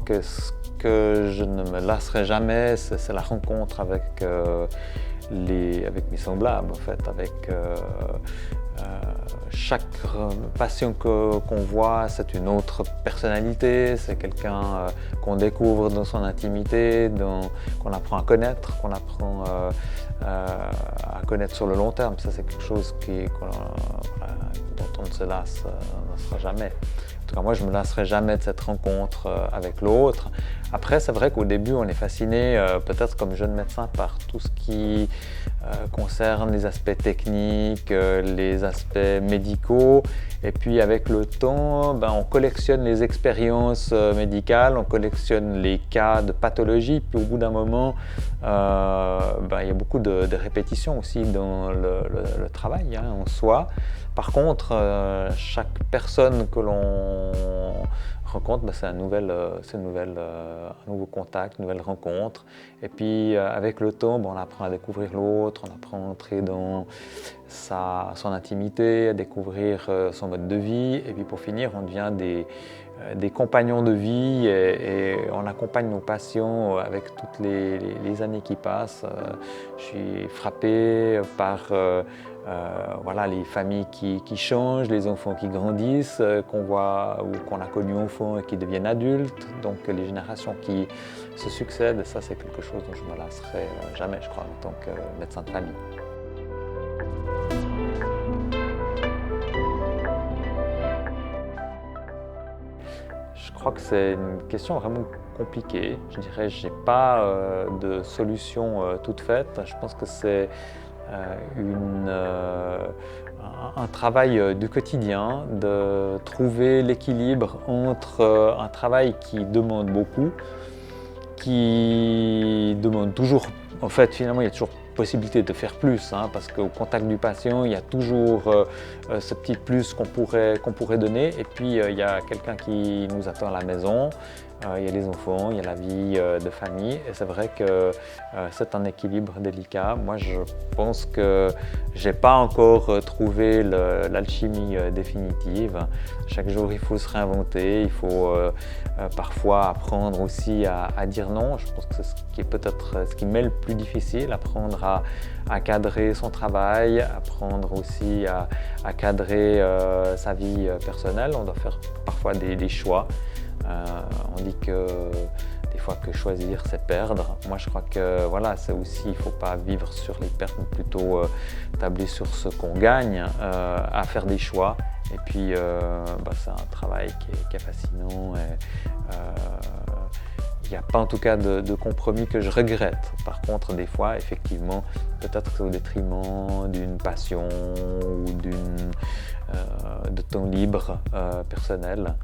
que ce que je ne me lasserai jamais, c'est la rencontre avec mes semblables, en fait, avec chaque patient qu'on voit, c'est une autre personnalité, c'est quelqu'un qu'on découvre dans son intimité, qu'on apprend à connaître, à connaître sur le long terme. Ça, c'est quelque chose dont on ne se lassera jamais. En tout cas, moi, je ne me lasserai jamais de cette rencontre avec l'autre. Après, c'est vrai qu'au début, on est fasciné, peut-être comme jeune médecin, par tout ce qui concerne les aspects techniques, les aspects médicaux. Et puis, avec le temps, on collectionne les expériences médicales, on collectionne les cas de pathologie. Puis, au bout d'un moment, il y a beaucoup de répétitions aussi dans le travail en soi. Par contre, chaque personne que l'on rencontre, c'est un nouveau contact, une nouvelle rencontre. Et puis avec le temps, on apprend à découvrir l'autre, on apprend à entrer dans son intimité, à découvrir son mode de vie. Et puis pour finir, on devient des compagnons de vie et on accompagne nos patients avec toutes les années qui passent. Je suis frappé par les familles qui changent, les enfants qui grandissent, qu'on voit ou qu'on a connus enfants et qui deviennent adultes. Donc les générations qui se succèdent, ça c'est quelque chose dont je ne me lasserai jamais, je crois, en tant que médecin de famille. Je crois que c'est une question vraiment compliquée. Je dirais que je n'ai pas de solution toute faite. Je pense que c'est un travail du quotidien, de trouver l'équilibre entre un travail qui demande beaucoup, qui demande toujours, en fait finalement il y a toujours possibilité de faire plus, parce qu'au contact du patient il y a toujours ce petit plus qu'on pourrait donner, et puis il y a quelqu'un qui nous attend à la maison. Il y a les enfants, il y a la vie de famille, et c'est vrai que c'est un équilibre délicat. Moi, je pense que je n'ai pas encore trouvé l'alchimie définitive. Chaque jour, il faut se réinventer, il faut parfois apprendre aussi à dire non. Je pense que c'est ce qui est peut-être ce qui m'est le plus difficile, apprendre à cadrer son travail, apprendre aussi à cadrer sa vie personnelle. On doit faire parfois des choix. On dit que des fois que choisir c'est perdre. Moi je crois que c'est aussi, il ne faut pas vivre sur les pertes, mais plutôt tabler sur ce qu'on gagne, à faire des choix. Et puis c'est un travail qui est fascinant. Il n'y a pas en tout cas de compromis que je regrette. Par contre, des fois, effectivement, peut-être que c'est au détriment d'une passion ou de temps libre personnel.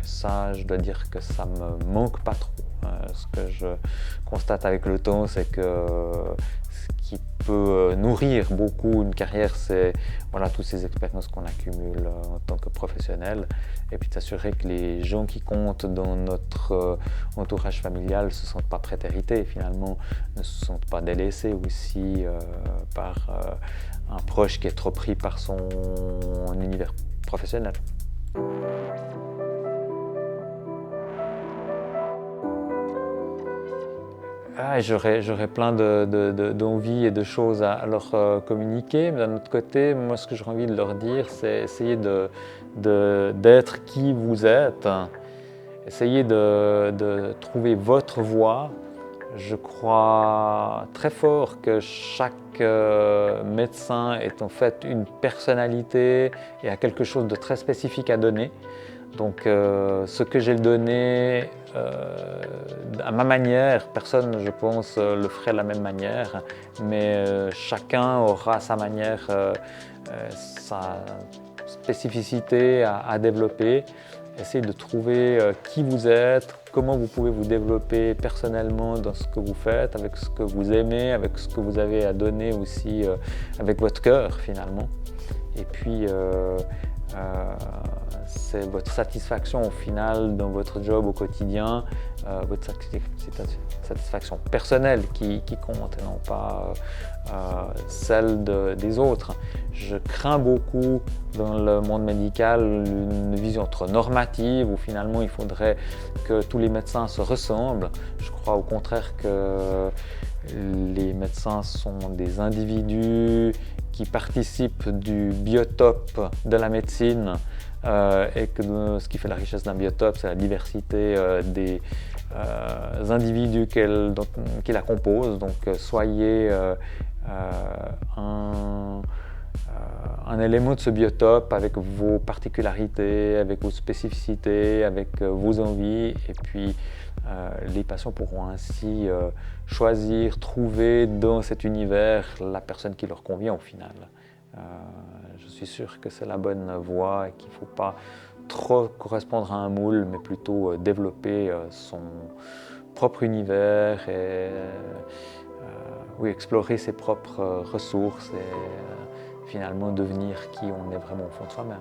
Ça, je dois dire que ça me manque pas trop. Ce que je constate avec le temps, c'est que ce qui peut nourrir beaucoup une carrière, c'est toutes ces expériences qu'on accumule en tant que professionnel, et puis s'assurer que les gens qui comptent dans notre entourage familial ne se sentent pas prétérités et finalement ne se sentent pas délaissés aussi par un proche qui est trop pris par son univers professionnel. J'aurais plein d'envies et de choses à leur communiquer, mais d'un autre côté, moi ce que j'aurais envie de leur dire, c'est essayer d'être qui vous êtes, essayer de trouver votre voie. Je crois très fort que chaque médecin est en fait une personnalité et a quelque chose de très spécifique à donner. Donc ce que j'ai donné à ma manière, personne je pense le ferait de la même manière, mais chacun aura sa manière, sa spécificité à développer. Essayez de trouver qui vous êtes, comment vous pouvez vous développer personnellement dans ce que vous faites, avec ce que vous aimez, avec ce que vous avez à donner aussi avec votre cœur finalement. Et puis c'est votre satisfaction au final dans votre job au quotidien, votre satisfaction personnelle qui compte et non pas celle des autres. Je crains beaucoup dans le monde médical une vision trop normative où finalement il faudrait que tous les médecins se ressemblent. Je crois au contraire que les médecins sont des individus qui participent du biotope de la médecine et que ce qui fait la richesse d'un biotope, c'est la diversité des individus qui la composent. Donc soyez un élément de ce biotope avec vos particularités, avec vos spécificités, avec vos envies, et puis les patients pourront ainsi choisir, trouver dans cet univers la personne qui leur convient au final. Je suis sûr que c'est la bonne voie et qu'il ne faut pas trop correspondre à un moule, mais plutôt développer son propre univers et oui, explorer ses propres ressources et finalement devenir qui on est vraiment au fond de soi-même.